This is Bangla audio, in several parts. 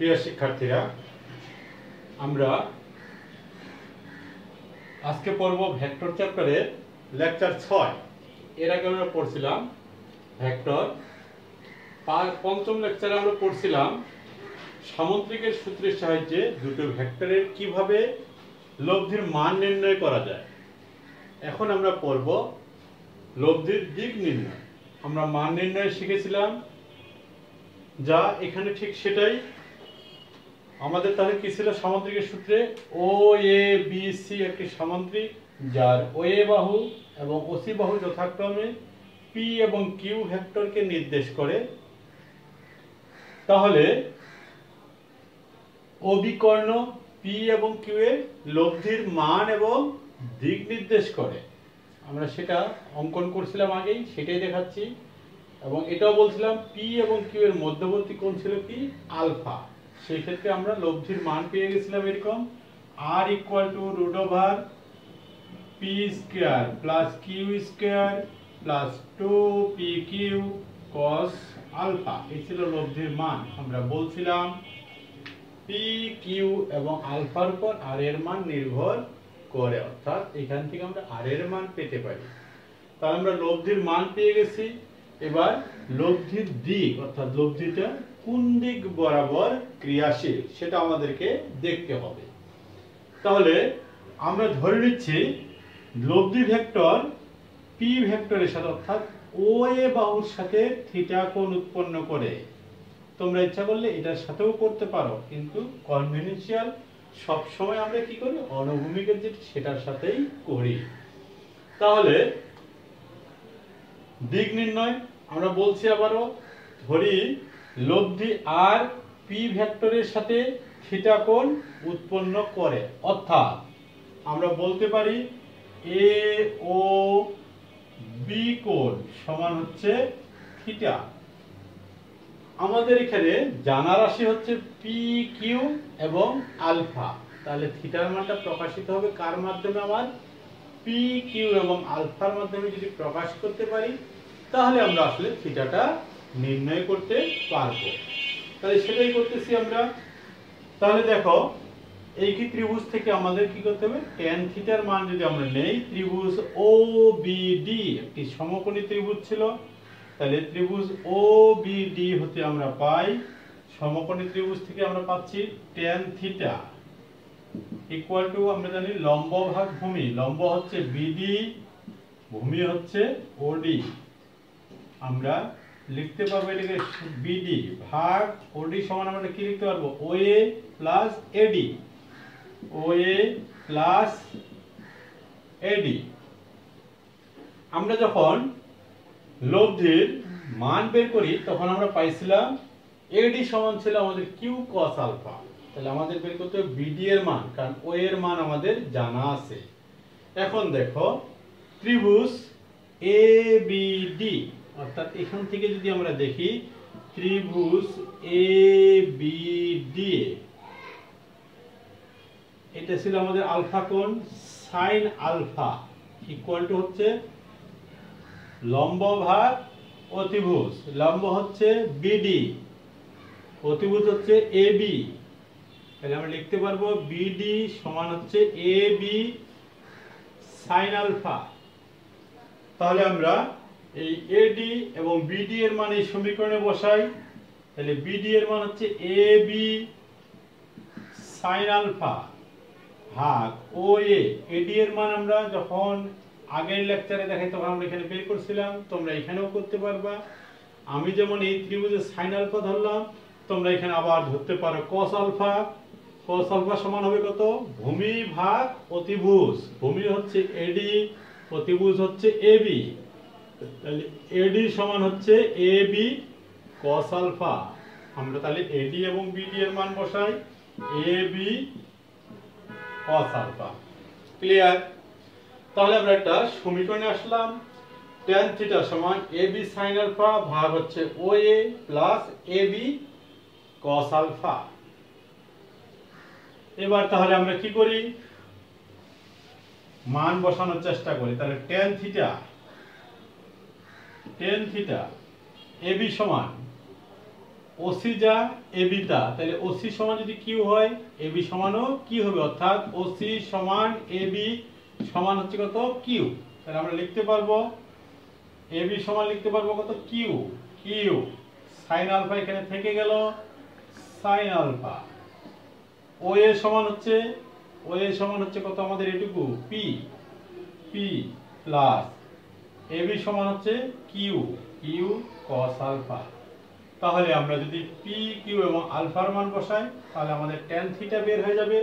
প্রিয় শিক্ষার্থীরা, আমরা আজকে পড়ব ভেক্টর চ্যাপ্টারের লেকচার 6। এর আগে আমরা পড়ছিলাম ভেক্টর। পঞ্চম লেকচারে আমরা পড়ছিলাম সামুদ্রিকের সূত্রের সাহায্যে দুটো ভেক্টরের কিভাবে লব্ধির মান নির্ণয় করা যায়। এখন আমরা পড়ব লব্ধির দিক নির্ণয়। আমরা মান নির্ণয় শিখেছিলাম, যা এখানে ঠিক সেটাই। আমাদের তাহলে কি ছিল? সামুদ্রিকের সূত্রে ও এ বি সি একটি সামুদ্রিক, যার ও এ বাহু এবং ও সি বাহু যথাক্রমে পি এবং কিউ ভেক্টরকে নির্দেশ করে। তাহলে ও বি কর্ণ পি এবং কিউ এর লব্ধির মান এবং দিক নির্দেশ করে। আমরা সেটা অঙ্কন করছিলাম আগেই, সেটাই দেখাচ্ছি। এবং এটাও বলছিলাম পি এবং কিউ এর মধ্যবর্তী কোণ ছিল কি? আলফা। সেই ক্ষেত্রে আমরা লব্ধির মান পেয়ে গেছিলাম এরকম, r √√p² plus Q square plus 2pq cos alpha. এই ছিল লব্ধির মান। আমরা বলছিলাম পি কিউ এবং আলফার উপর আর এর মান নির্ভর করে, অর্থাৎ এখান থেকে আমরা আর এর মান পেতে পারি। তাহলে আমরা লব্ধির মান পেয়ে গেছি। এবার লব্ধির দিক, অর্থাৎ লব্ধিটা কোন দিক বরাবর ক্রিয়াশীল সেটা আমাদেরকে দেখতে হবে। তাহলে আমরা ধরে নিচ্ছি লব্ধি ভেক্টর পি ভেক্টরের সাথে, অর্থাৎ ও এ বাহুর সাথে থিটা কোণ উৎপন্ন করে। তোমরা ইচ্ছা করলে এটার সাথেও করতে পারো, কিন্তু কনভেনশনাল সব সময় আমরা কি করি? অনুভূমিকের যেটা সেটার সাথেই করি। তাহলে দিক নির্ণয় আমরা বলছি আবারও, ধরি লব্ধি আর পি ভেক্টরের সাথে থিটা কোণ উৎপন্ন করে, অর্থাৎ আমরা বলতে পারি এ ও বি কোণ সমান হচ্ছে থিটা। আমাদের এখানে জানা রাশি হচ্ছে পি কিউ এবং আলফা। তাহলে থিটার মানটা প্রকাশিত হবে কার মাধ্যমে? আমার পি কিউ এবং আলফার মাধ্যমে যদি প্রকাশ করতে পারি, তাহলে আমরা আসলে থিটাটা নির্ণয় করতে পারবো। তাহলে সেটাই করতেছি আমরা। তাহলে দেখো, এই কি ত্রিভুজ থেকে আমাদের কি করতে হবে? tan থিটার মান যদি আমরা নেই, ত্রিভুজ ও বি ডি একটি সমকোণী ত্রিভুজ ছিল। তাহলে ত্রিভুজ ও বি ডি হতে আমরা পাই, সমকোণী ত্রিভুজ থেকে আমরা পাচ্ছি tan থিটা ইকুয়াল টু, আমরা জানি লম্ব ভাগ ভূমি। লম্ব হচ্ছে বিডি, ভূমি হচ্ছে ওডি। আমরা লিখতে পারবো এটাকে বিডি ভাগ ওডি সমান আমরা কি লিখতে পারবো? ওএ প্লাস এডি। ওএ প্লাস এডি। আমরা যখন লব্ধির মান বের করি তখন আমরা পাইছিলাম এডি সমান ছিল আমাদের কিউ কস আলফা। তাহলে আমাদের বের করতে হবে বিডি এর মান, কারণ ও এর মান আমাদের জানা আছে। এখন দেখো ত্রিভুজ এ বি ডি, অর্থাৎ এখান থেকে যদি আমরা দেখি ত্রিভুজ এ বি ডি, এটা ছিল আমাদের আলফা কোণ সাইন আলফা ইকুয়াল টু হচ্ছে লম্ব ভাগ অতিভুজ। লম্ব হচ্ছে বিডি, অতিভুজ হচ্ছে এবি। তাহলে আমরা লিখতে পারবো বিডি সমান হচ্ছে এ বি সাইন আলফা। তাহলে আমরা এই এডি এবং বিডি এর মান এই সমীকরণে বসাই। তাহলে বিডি এর মান হচ্ছে এ বি সাইন আলফা ভাগ ও এ। এডি এর মান আমরা যখন আগের লেকচারে দেখাই তখন আমরা এখানে বের করছিলাম, তোমরা এখানেও করতে পারবা। আমি যেমন এই ত্রিভুজে সাইন আলফা ধরলাম, তোমরা এখানে আবার ধরতে পারো কস আলফা। কস আলফা সমান হবে কত? ভূমি ভাগ অতিভুজ। ভূমি হচ্ছে এডি, অতিভুজ হচ্ছে এবি। তাহলে এডি সমান হচ্ছে এবি কস আলফা। আমরা তাহলে এডি এবং বিডি এর মান বসাই, এবি কস আলফা। ক্লিয়ার? তাহলে আমরা একটা সমীকরণে আসলাম, tan থিটা সমান এবি সাইন আলফা ভাগ হচ্ছে OA plus AB cos alpha. এবার তাহলে আমরা কি করি? মান বসানোর চেষ্টা করি। তাহলে tan থিটা এবি সমান ওসি যা এবি তা, তাহলে ওসি সমান যদি কিউ হয় এবি সমানও কি হবে, অর্থাৎ ওসি সমান এবি সমান হচ্ছে কত কিউ। তাহলে আমরা লিখতে পারবো এবি সমান লিখতে পারবো কত কিউ, কিউ সাইন আলফা এখানে থেকে গেল সাইন আলফা। ও এ সমান হচ্ছে কত আমাদের এটুকু পি, পি প্লাস এবি সমান হচ্ছে কিউ, কিউ কস আলফা। তাহলে আমরা যদি পি কিউ এবং আলফার মান বসাই তাহলে আমাদের ট্যান থিটা বের হয়ে যাবে।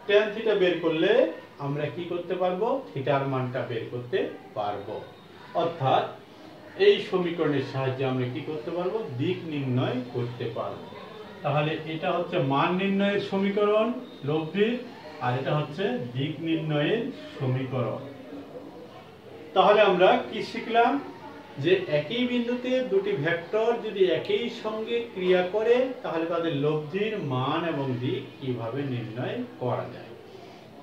ট্যান থিটা বের করলে আমরা কি করতে পারবো, থিটার মানটা বের করতে পারবো। অর্থাৎ এই সমীকরণের সাহায্যে আমরা কি করতে পারবো, দিক নির্ণয় করতে পারবো। তাহলে এটা হচ্ছে মান নির্ণয়ের সমীকরণ লব্ধির, আর এটা হচ্ছে দিক নির্ণয়ের সমীকরণ। তাহলে আমরা কি শিখলাম, যে একই বিন্দুতে দুটি ভেক্টর যদি একই সঙ্গে ক্রিয়া করে তাহলে তাদের লব্ধির মান এবং দিক কিভাবে নির্ণয় করা যায়।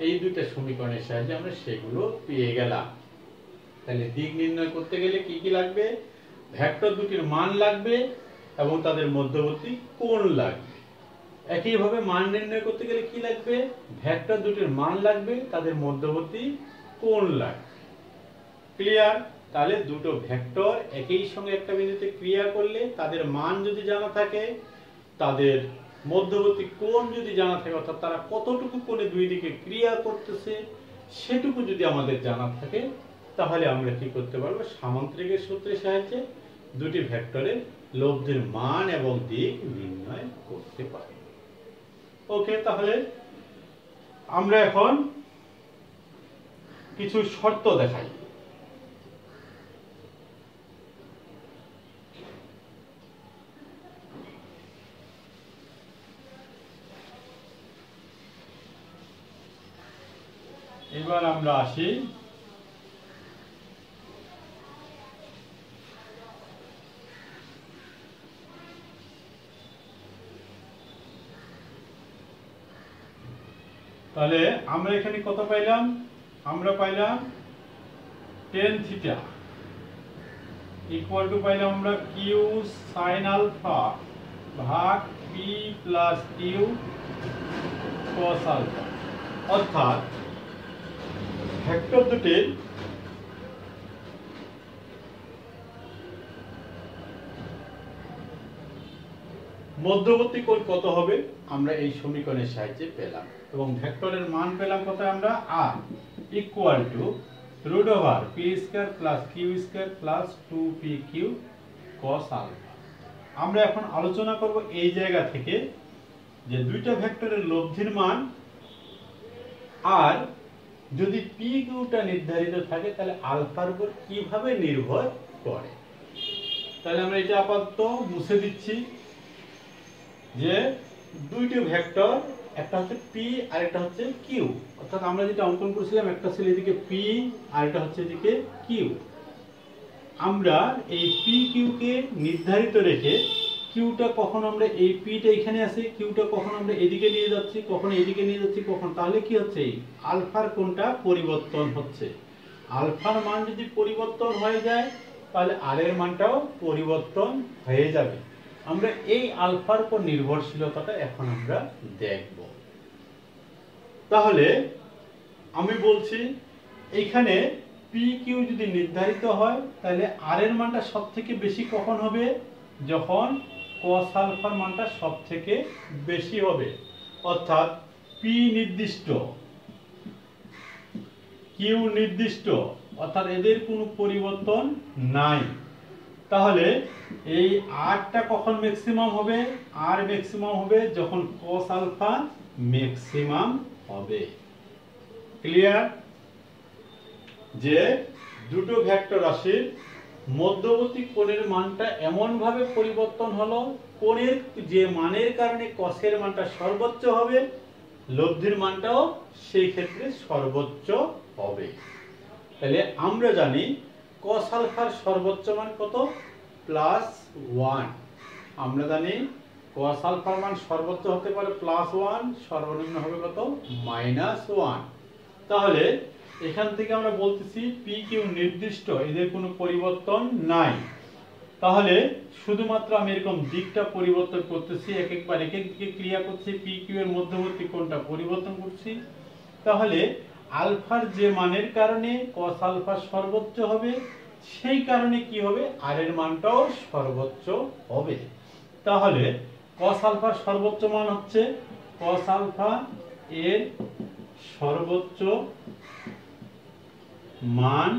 এই দুটো সমীকরণের সাহায্যে আমরা সেগুলো পেয়ে গেলাম। তাহলে দিক নির্ণয় করতে গেলে কি কি লাগবে, ভেক্টর দুটির মান লাগবে এবং তাদের মধ্যবর্তী কোণ লাগবে। একইভাবে মান নির্ণয় করতে গেলে কি লাগবে, ভেক্টর দুটির মান লাগবে, তাদের মধ্যবর্তী কোণ লাগবে। ক্লিয়ার? তাহলে দুটো ভেক্টর একই সঙ্গে একটা বিন্দুতে ক্রিয়া করলে তাদের মান যদি জানা থাকে, তাদের মধ্যবর্তী কোণ যদি জানা থাকে, অর্থাৎ তারা কতটুকু কোণে দুই দিকে ক্রিয়া করতেছে সেটুকু যদি আমাদের জানা থাকে, তাহলে আমরা কি করতে পারবো, সামান্তরিকের সূত্রের সাহায্যে দুটি ভেক্টরের লব্ধির মান এবং দিক নির্ণয় করতে পারি। ওকে, তাহলে আমরা এখন কিছু শর্ত দেখাই। এবার আমরা আসি তাহলে আমরা এখানে কত পাইলাম, আমরা পাইলাম tan থিটা ইকুয়াল টু পাইলাম আমরা কিউ সাইন আলফা ভাগ p plus q cos alpha. অর্থাৎ ভেক্টর দুটির মধ্যবর্তী কোণ কত হবে আমরা এই সমীকরণের সাহায্যে পেলাম, এবং ভেক্টরের মান পেলাম কত আমরা r equal to root over p square plus Q square plus 2pq cos alpha. আমরা এখন আলোচনা করব এই জায়গা থেকে যে দুইটা ভেক্টরের লব্ধির মান আর যদি পি কিউটা নির্ধারিত থাকে তাহলে আলফার উপর কিভাবে নির্ভর করে। তাহলে আমরা এটা আপাতত মুছে দিচ্ছি যে দুইটি ভেক্টর, একটা হচ্ছে পি আর একটা হচ্ছে কিউ। অর্থাৎ আমরা যেটা অঙ্কন করেছিলাম একটা ছিল এদিকে পি আর একটা হচ্ছে এদিকে কিউ। আমরা এই পি কিউ কে নির্ধারিত রেখে কিউটা কখন আমরা এই পিটা এখানে আছে, কিউটা কখন আমরা এদিকে নিয়ে যাচ্ছি, কখন এদিকে নিয়ে যাচ্ছি, কখন, তাহলে কি হচ্ছে আলফার কোণটা পরিবর্তন হচ্ছে। আলফার মান যদি পরিবর্তন হয়ে যায় তাহলে আর এর মানটাও পরিবর্তন হয়ে যাবে। আমরা এই আলফার উপর নির্ভরশীলতাটা এখন আমরা দেখব। তাহলে আমি বলছি এখানে পি কিউ যদি নির্ধারিত হয় তাহলে আর এর মানটা সবথেকে বেশি কখন হবে, যখন cos আলফার মানটা সবথেকে বেশি হবে। অর্থাৎ পি নির্দিষ্ট, কিউ নির্দিষ্ট, অর্থাৎ এদের কোনো পরিবর্তন নাই। তাহলে এই আরটা কখন ম্যাক্সিমাম হবে, আর ম্যাক্সিমাম হবে যখন cos আলফা ম্যাক্সিমাম হবে। ক্লিয়ার? যে দুটো ভেক্টর রাশির মধ্যবর্তী কোণের মানটা এমন ভাবে পরিবর্তন হলো, কোণের যে মানের কারণে cos এর মানটা সর্বোচ্চ হবে, লব্ধির মানটাও সেই ক্ষেত্রে সর্বোচ্চ হবে। তাহলে আমরা জানি cos আলফার সর্বোচ্চ মান কত, +1। আমরা জানি cos আলফার মান সর্বোচ্চ হতে পারে +1, সর্বনিম্ন হবে কত, -1। তাহলে এখান থেকে আমরা বলতেছি পি কিউ নির্দিষ্ট, এদের কোনো পরিবর্তন নাই। তাহলে শুধুমাত্র আমি এরকম দিকটা পরিবর্তন করতেছি, এক একবার এক এক দিকে ক্রিয়া করছি, পি কিউ এর মধ্যবর্তী কোণটা পরিবর্তন করছি। তাহলে আলফার যে মানের কারণে cos আলফা সর্বোচ্চ হবে, সেই কারণে কি হবে, আর এর মানটাও সর্বোচ্চ হবে। তাহলে cos আলফার সর্বোচ্চ মান হচ্ছে cos আলফা এর সর্বোচ্চ মান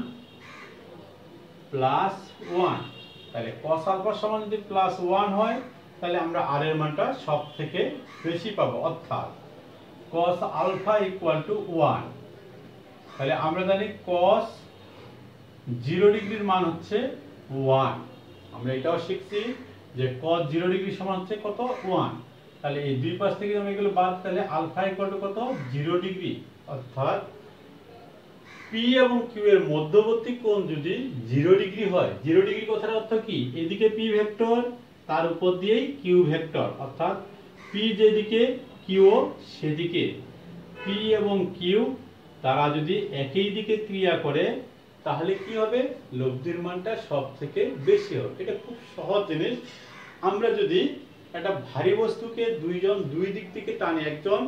প্লাস 1। তাহলে cos আলফা সমান যদি প্লাস 1 হয়, তাহলে আমরা আর এর মানটা সব থেকে বেশি পাবো, অর্থাৎ cos আলফা ইকুয়াল টু 1। তাহলে আমরা জানি cos 0 ডিগ্রির মান হচ্ছে 1। আমরা এটাও শিখছি যে cos 0 ডিগ্রি সমান হচ্ছে কত, 1। তাহলে এই দুই পাশ থেকে আমরা এগুলো বাদ, তাহলে আলফা ইকুয়াল টু কত, 0 ডিগ্রি। অর্থাৎ পি এবং কিউ এর মধ্যবর্তী কোণ যদি 0 ডিগ্রি হয়, 0 ডিগ্রি কথার অর্থ কি, এদিকে পি ভেক্টর, তার উপর দিয়েই কিউ ভেক্টর, অর্থাৎ পি যেদিকে কিউ সেদিকে, পি এবং কিউ তারা যদি একই দিকে ক্রিয়া করে, তাহলে কি হবে, লব্ধির মানটা সব থেকে বেশি হবে। এটা খুব সহজ জিনিস। আমরা যদি একটা ভারী বস্তুকে দুইজন দুই দিক থেকে টানি, একজন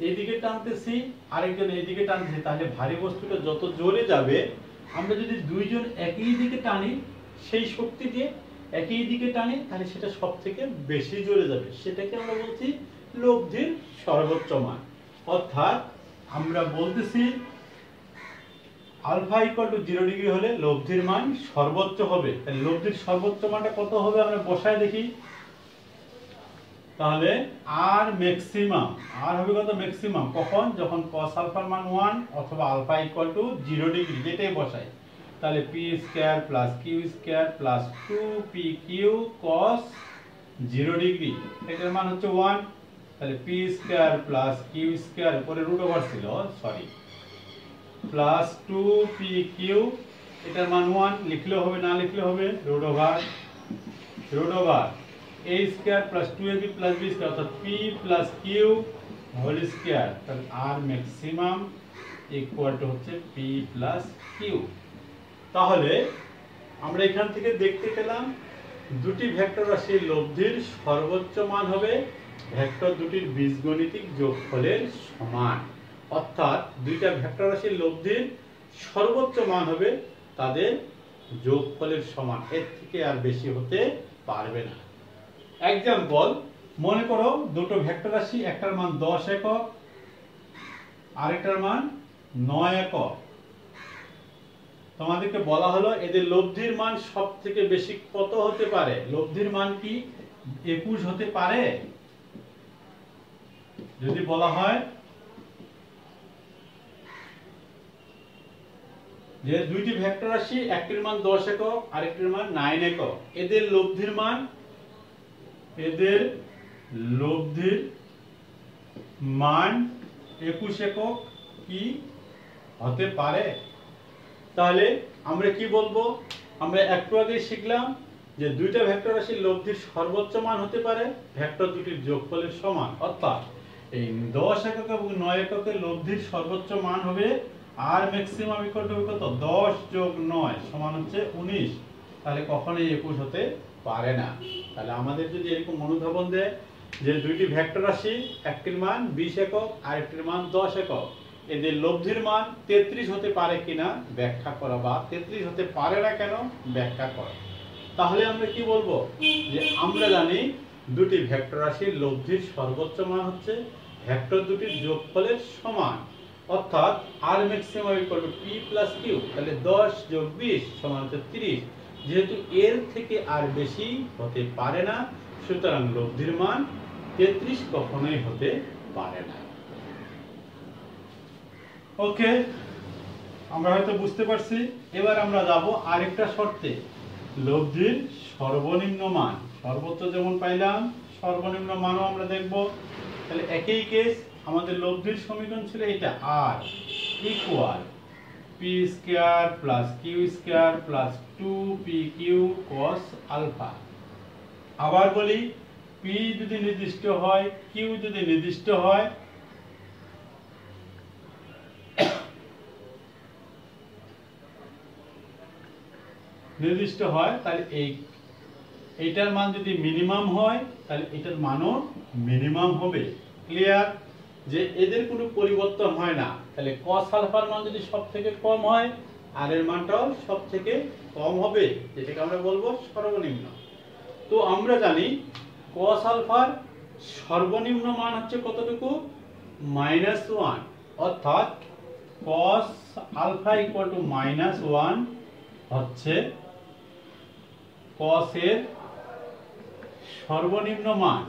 এইদিকে টানতেছি আরেকজন এইদিকে টানতেছি, তাহলে ভারী বস্তুটা যত জোরে যাবে, আমরা যদি দুইজন একই দিকে টানি, সেই শক্তি দিয়ে একই দিকে টানি, তাহলে সেটা সব থেকে বেশি জোরে যাবে। সেটাকে আমরা বলছি লব্ধির সর্বোচ্চ মান। অর্থাৎ আমরা বলতেছি আলফা ইকুয়াল টু 0 ডিগ্রি হলে লব্ধির মান সর্বোচ্চ হবে। তাহলে লব্ধির সর্বোচ্চ মানটা কত হবে আমরা বসায় দেখি। তাহলে আর ম্যাক্সিমাম, আর হবে কত, ম্যাক্সিমাম কখন, যখন cos আলফার মান 1 অথবা আলফা ইকুয়াল টু 0 ডিগ্রি, যেটাই বসাই। তাহলে p square plus Q square plus 2pq cos 0 degree, এটার মান হচ্ছে 1। তাহলে p square plus Q square, উপরে রুট ওভার ছিল, সরি, প্লাস 2pq, এটার মান 1, লিখলেও হবে না লিখলেও হবে, root over a square plus 2ab plus b square, অর্থাৎ p plus q whole square. তাহলে r ম্যাক্সিমাম ইকুয়াল টু হচ্ছে p প্লাস q। তাহলে আমরা এখান থেকে দেখতে পেলাম দুটি ভেক্টর রাশির লব্ধির সর্বোচ্চ মান হবে ভেক্টর দুটির বীজগণিতিক যোগফলের সমান। অর্থাৎ দুইটা ভেক্টর রাশির লব্ধির সর্বোচ্চ মান হবে তাদের যোগফলের সমান, এর থেকে আর বেশি হতে পারবে না। এক্সাম্পল, মনে করো দুটো ভেক্টর রাশি, একটার মান 10 একক, আরেকটার মান 9 একক। তোমাদেরকে বলা হলো এদের লব্ধির মান সব থেকে বেশি কত হতে পারে। লব্ধির মান কি 21 হতে পারে? যদি বলা হয় যে দুইটি ভেক্টর রাশি, একটির মান 10 একক আরেকটির মান 9 একক, এদের লব্ধির মান, এদের লব্ধির মান 21 একক কি হতে পারে? তাহলে আমরা কি বলবো, আমরা একটু আগে শিখলাম যে দুইটা ভেক্টর রাশির লব্ধির সর্বোচ্চ মান হতে পারে ভেক্টর দুটির যোগফলের সমান। অর্থাৎ এই 10 একক এবং 9 এককের লব্ধির সর্বোচ্চ মান হবে আর ম্যাক্সিমাম ইকুয়াল টু কত, 10 যোগ 9 সমান হচ্ছে 19। তাহলে কখনোই 21 হতে পারে না। তাহলে আমাদের যদি এরকম অনুধাবন দেয় যে দুইটি ভেক্টর রাশি, একটির মান 20 একক আর একটির মান 10 একক, এদের লব্ধির মান 33 হতে পারে কিনা ব্যাখ্যা করা, বা 33 হতে পারে না কেন ব্যাখ্যা করা। তাহলে আমরা কি বলবো, যে আমরা জানি দুটি ভেক্টর রাশির লব্ধির সর্বোচ্চ মান হচ্ছে ভেক্টর দুটির যোগফলের সমান। অর্থাৎ R maximum equal to P plus Q. তাহলে 10 যোগ 20 সমান হচ্ছে 30। যেহেতু এর থেকে আর বেশি হতে পারে না, সুতরাং লব্ধির মান 33 কখনোই হতে পারে না। ওকে, আমরা হয়তো বুঝতে পারছি। এবার আমরা যাব আরেকটা শর্তে, লব্ধির সর্বনিম্ন মান। সর্বোচ্চ যেমন পাইলাম, সর্বনিম্ন মানও আমরা দেখব। তাহলে একই কেস, আমাদের লব্ধির সমীকরণ ছিল এটা, R equal P square plus Q square plus 2pq cos alpha. আবার বলি, পি যদি নির্দিষ্ট হয়, কিউ যদি নির্দিষ্ট হয়, তাহলে এই এটার মান যদি মিনিমাম হয় তাহলে এটার মানও মিনিমাম হবে। ক্লিয়ার? যে এদের কোনো পরিবর্তন হয় না, তাহলে cos আলফার মান যদি সবথেকে কম হয় আর এর মানটাও সবথেকে কম হবে, যেটাকে আমরা বলবো সর্বনিম্ন। তো আমরা জানি cos আলফার সর্বনিম্ন মান হচ্ছে কতটুকু? -1, অর্থাৎ cos আলফা ইকুয়াল টু -1 হচ্ছে cos এর সর্বনিম্ন মান।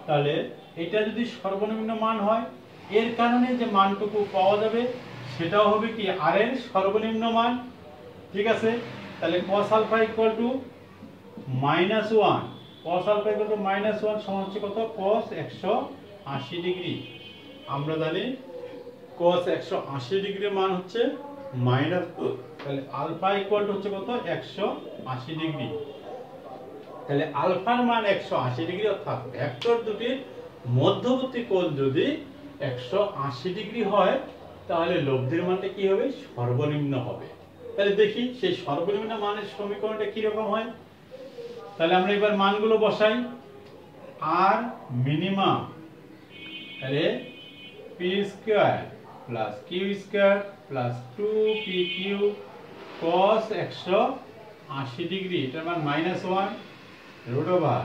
তাহলে এটা যদি সর্বনিম্ন মান হয়, এর কারণে যে মানটুকু পাওয়া যাবে সেটাও হবে কি আর এর সর্বনিম্ন মান। ঠিক আছে? তাহলে cos alpha equal to -1, cos alpha equal to -1 সমান হচ্ছে কত? cos 180 degree. আমরা জানি cos 180 ডিগ্রির মান হচ্ছে -2, তাহলে আলফা ইকুয়াল টু হচ্ছে কত? 180 ডিগ্রি। তাহলে আলফার মান 180 ডিগ্রি, অর্থাৎ ভেক্টর দুটির মধ্যবর্তী কোণ যদি 180 ডিগ্রি হয় তাহলে লব্ধির মানটা কি হবে? সর্বনিম্ন হবে। তাহলে দেখি সেই সর্বনিম্ন মানের সমীকরণটা কি রকম হয়। তাহলে আমরা এবার মানগুলো বসাই। আর মিনিমাম, তাহলে p square plus Q square plus 2pq cos 180 degree, এটার মান -1 root over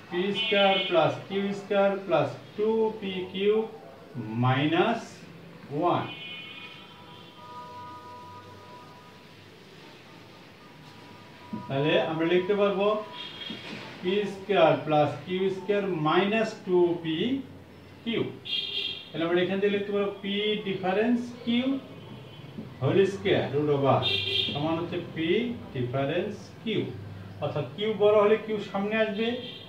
p square plus Q square plus 2pq -1। তাহলে আমরা লিখতে পারবো p square plus Q square -2pq। তাহলে আমরা এখান থেকে লিখতে পারবো p difference q whole square root over সমান হচ্ছে পি ডিফারেন্স কিউ, অর্থাৎ কিউ বড় হলে কিউ সামনে আসবে,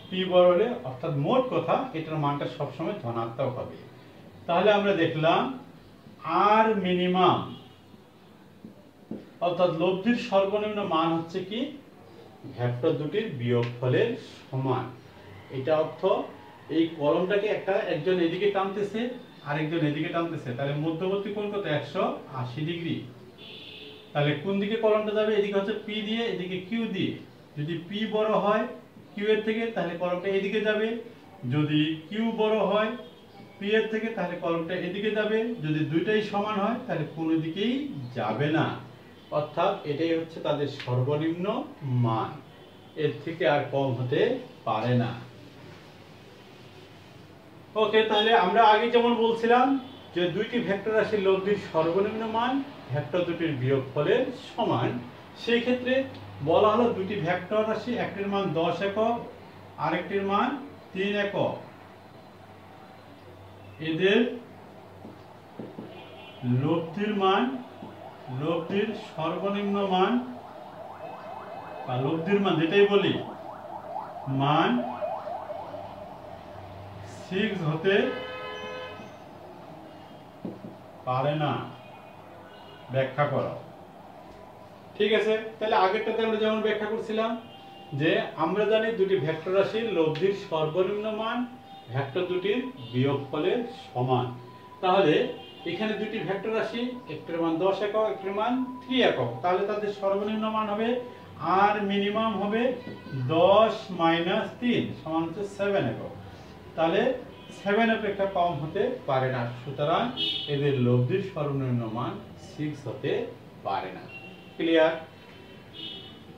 পি বড় হলে, অর্থাৎ মোট কথা এটার মানটা সবসময় ধনাত্মক হবে। তাহলে আমরা দেখলাম আর মিনিমাম অর্থাৎ লব্ধির সর্বনিম্ন মান হচ্ছে কি ভেক্টর দুটির বিয়োগফলের সমান। এটা অর্থ এই কলমটাকে একজন এদিকে টানতেছে আরেকজন এদিকে টানতেছে, তাহলে মধ্যবর্তী কোণ কত? 180 ডিগ্রি। তাহলে কোন দিকে কলমটা যাবে? এদিকে হচ্ছে পি দিয়ে, এদিকে কিউ দিয়ে। যদি পি বড় হয় কিউ এর থেকে তাহলে কলমটা এদিকে যাবে, যদি কিউ বড় হয় পি এর থেকে তাহলে কলমটা এদিকে যাবে, যদি দুইটাই সমান হয় তাহলে কোনো দিকেই যাবে না। অর্থাৎ এটাই হচ্ছে তাদের সর্বনিম্ন মান, এর থেকে আর কম হতে পারে না। ওকে, তাহলে আমরা আগে যেমন বলছিলাম যে দুইটি ভেক্টর রাশির লব্ধির সর্বনিম্ন মান ভেক্টর দুটির বিয়োগফলের সমান। সেই ক্ষেত্রে বলা হলো দুটি ভেক্টর রাশি, একটির মান 10 একক আরেকটির মান 3 একক, এদের লব্ধির সর্বনিম্ন মান বা লব্ধির মান যেটাই বলি মান 6 হতে পারে না। ব্যাখ্যা করো। ঠিক আছে? তাহলে আগেরটাতে আমরা যেমন ব্যাখ্যা করছিলাম যে আমরা জানি দুটি ভেক্টর রাশির লব্ধির সর্বনিম্ন মান ভেক্টর দুটির বিয়োগফলের সমান। তাহলে এখানে দুটি ভেক্টর রাশি, একটির মান 10 একক একটির মান 3 একক, তাহলে তাদের সর্বনিম্ন মান হবে আর মিনিমাম হবে 10 - 3 সমান হচ্ছে 7 একক। তাহলে 7 অপেক্ষা কম হতে পারে না, সুতরাং এদের লব্ধির সর্বনিম্ন মান 6 হতে পারে না। ক্লিয়ার?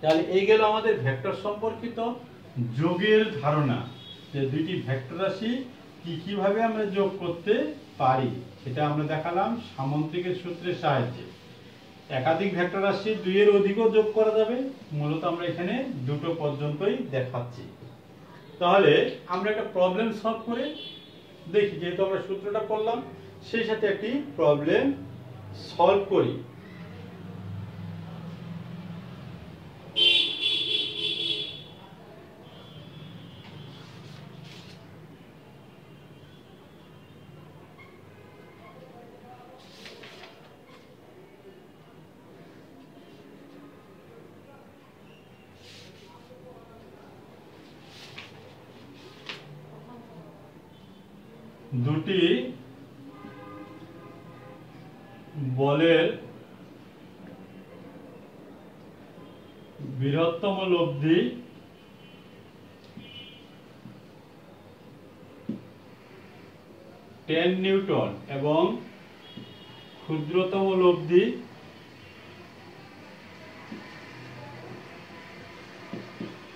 তাহলে এই গেল আমাদের ভেক্টর সম্পর্কিত যোগের ধারণা, যে দুইটি ভেক্টর রাশি কিভাবে আমরা যোগ করতে পারি সেটা আমরা দেখালাম সামন্তিকের সূত্রের সাহায্যে। একাধিক ভেক্টর রাশি দুইয়ের অধিকও যোগ করা যাবে, মূলত আমরা এখানে দুটো পর্যন্তই দেখাচ্ছি। তাহলে আমরা একটা প্রবলেম সলভ করে দেখি, যেহেতু আমরা সূত্রটা পড়লাম সেই সাথে একটি প্রবলেম সলভ করি। দুটি বলের বৃহত্তম লব্ধি টেন নিউটন এবং ক্ষুদ্রতম লব্ধি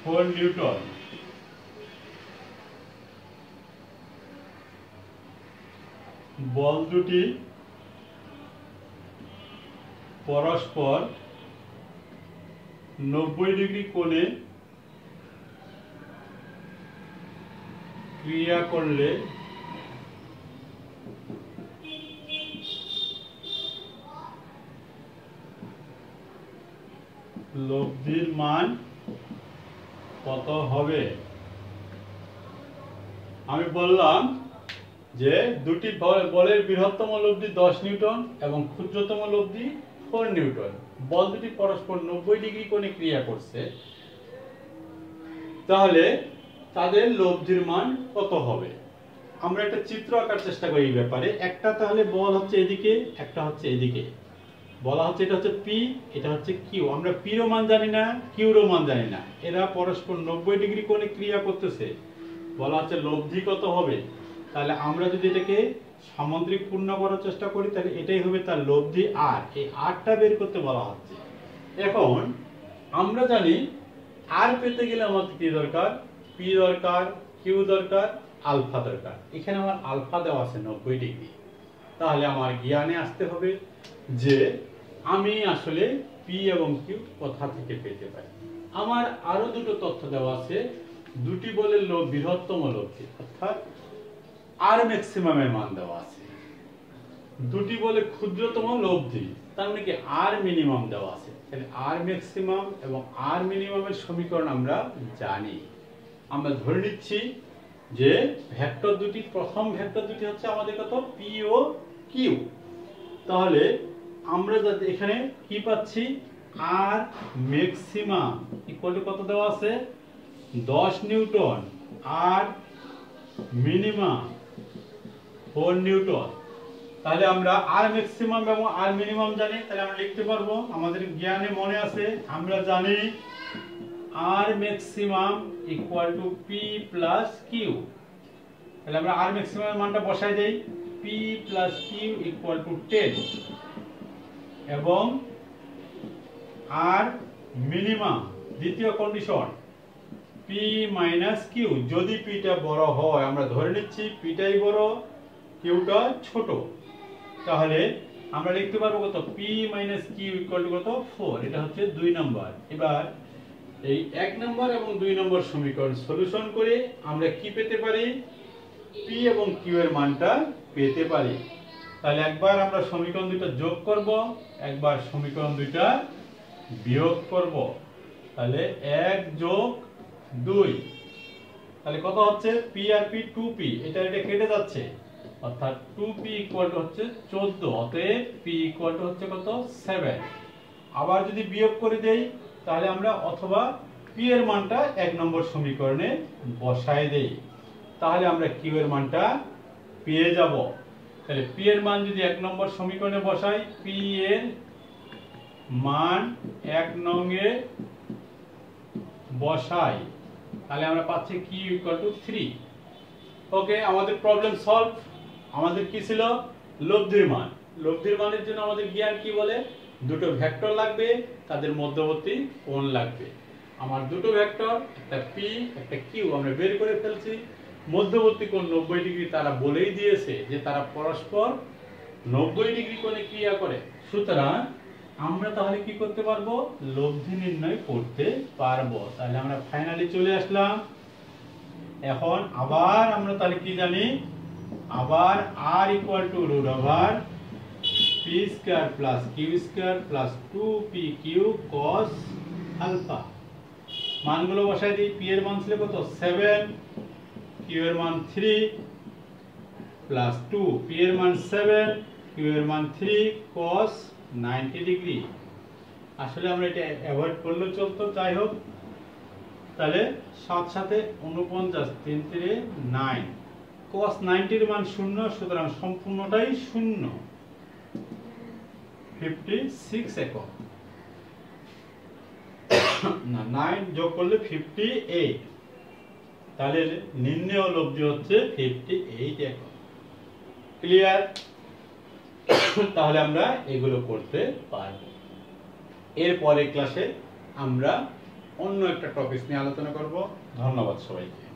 4 নিউটন। বল দুটি পরস্পর 90 ডিগ্রি কোণে ক্রিয়া করলে লব্ধির মান কত হবে? আমি বললাম যে দুটি বলের বৃহত্তম লব্ধি 10 নিউটন এবং ক্ষুদ্রতম লব্ধি 4 নিউটন। বল দুটি পরস্পর 90 ডিগ্রি কোণে ক্রিয়া করছে, তাহলে তাদের লব্ধির মান কত হবে? আমরা একটা চিত্র আঁকার চেষ্টা করি এই ব্যাপারে। একটা তাহলে বল হচ্ছে এদিকে, একটা হচ্ছে এদিকে। বলা হচ্ছে এটা হচ্ছে পি, এটা হচ্ছে কিউ। আমরা পির ও মান জানি না, কিউর ও মান জানি না। এরা পরস্পর 90 ডিগ্রি কোণে ক্রিয়া করতেছে। বলা হচ্ছে লব্ধি কত হবে? তাহলে আমরা যদি এটাকে সামুদ্রিক পূর্ণ করার চেষ্টা করি, তাহলে এটাই হবে তার লব্ধি আর। এই আরটা বের করতে বলা হচ্ছে। এখন আমরা জানি আর পেতে গেলে আমাদের কি দরকার? পি দরকার, কিউ দরকার, আলফা দরকার। এখানে আমার আলফা দেওয়া আছে 90 ডিগ্রি। তাহলে আমার জ্ঞানে আসতে হবে যে আমি আসলে পি এবং কিউ কোথা থেকে পেতে পারি। আমার আরো দুটো তথ্য দেওয়া আছে। দুটি বলের বৃহত্তম লব্ধি অর্থাৎ আর ম্যাক্সিমামের মান দেওয়া আছে। দুটি বলে ক্ষুদ্রতম লব্ধি, তার মানে কি আর মিনিমাম দেওয়া আছে। তাহলে আর ম্যাক্সিমাম এবং আর মিনিমামের সমীকরণ আমরা জানি। আমরা ধরে নিচ্ছি যে ভেক্টর দুটি, প্রথম ভেক্টর দুটি হচ্ছে আমাদের কত? P O Q. তাহলে আমরা যাতে এখানে কি পাচ্ছি? আর ম্যাক্সিমাম ইকুয়াল টু কত দেওয়া আছে? 10 নিউটন। আর মিনিমাম 4 নিউটন। তাহলে আমরা আর ম্যাক্সিমাম এবং আর মিনিমাম জানি, তাহলে আমরা লিখতে পারবো। আমাদের জ্ঞানে মনে আছে, আমরা জানি R maximum equal to P plus Q. তাহলে আমরা আর ম্যাক্সিমামের মানটা বসাই দেই। P plus Q equal to 10 এবং আর মিনিমাম দ্বিতীয় কন্ডিশন পি মাইনাস কিউ। যদি পিটা বড় হয়, আমরা ধরে নিচ্ছি পিটাই বড়, কিউটা ছোট, তাহলে আমরা লিখতে পারবো কত? P minus q equal to কত? 4। এটা হচ্ছে 2 নম্বর। এবার এই 1 নম্বর এবং 2 নম্বর সমীকরণ সলিউশন করে আমরা কি পেতে পারি? পি এবং কিউ এর মানটা পেতে পারি। তাহলে একবার আমরা সমীকরণ দুটো যোগ করব, একবার সমীকরণ দুটো বিয়োগ করব। তাহলে 1 যোগ 2, তাহলে কত হচ্ছে? পি আর পি 2p, এটা কেটে যাচ্ছে, অর্থাৎ 2p ইকুয়াল টু হচ্ছে 14। অতএব p ইকুয়াল টু হচ্ছে কত? 7। আবার যদি বিয়োগ করে দেই, তাহলে আমরা অথবা p এর মানটা 1 নম্বর সমীকরণে বসায় দেই, তাহলে আমরা q এর মানটা পেয়ে যাব। তাহলে p এর মান যদি 1 নম্বর সমীকরণে বসাই, p এর মান 1 নং এ বসাই, তাহলে আমরা পাচ্ছি q ইকুয়াল টু 3। ওকে, আমাদের প্রবলেম সলভ। আমাদের কি ছিল? লব্ধির মান। লব্ধির মানের জন্য আমাদের জ্ঞান কি বলে? দুটো ভেক্টর লাগবে, তাদের মধ্যবর্তী কোণ লাগবে। আমার দুটো ভেক্টর, একটা পি একটা কিউ, আমরা বের করে ফেলছি। মধ্যবর্তী কোণ 90 ডিগ্রি, তারা বলেই দিয়েছে যে তারা পরস্পর 90 ডিগ্রি কোণে ক্রিয়া করে। সুতরাং আমরা তাহলে কি করতে পারবো? লব্ধি নির্ণয় করতে পারবো। তাহলে আমরা ফাইনালি চলে আসলাম। এখন আবার আমরা তাহলে কি জানি? আবার r equal to root over p square plus Q square plus 2pq cos alpha. মানগুলো বসাই দিই। পি এর মান ছিল কত? 7, কিউ এর মান 3 প্লাস 2, পি এর মান 7, কিউ এর মান 3 cos 90 ডিগ্রি। আসলে আমরা এটা অ্যাভয়েড করলে চলতো, যাই হোক। তাহলে 7 সাথে 49, 3 3 9, cos 90 এর মান 0, সুতরাং সম্পূর্ণটাই 0, 56 একক। না 9 যোগ করলে 58, তাহলে নির্ণেয় লব্ধি হচ্ছে 58 একক। ক্লিয়ার? তাহলে আমরা এগুলো করতে পারবো। এর পরের ক্লাসে আমরা অন্য একটা টপিক নিয়ে আলোচনা করব। ধন্যবাদ সবাইকে।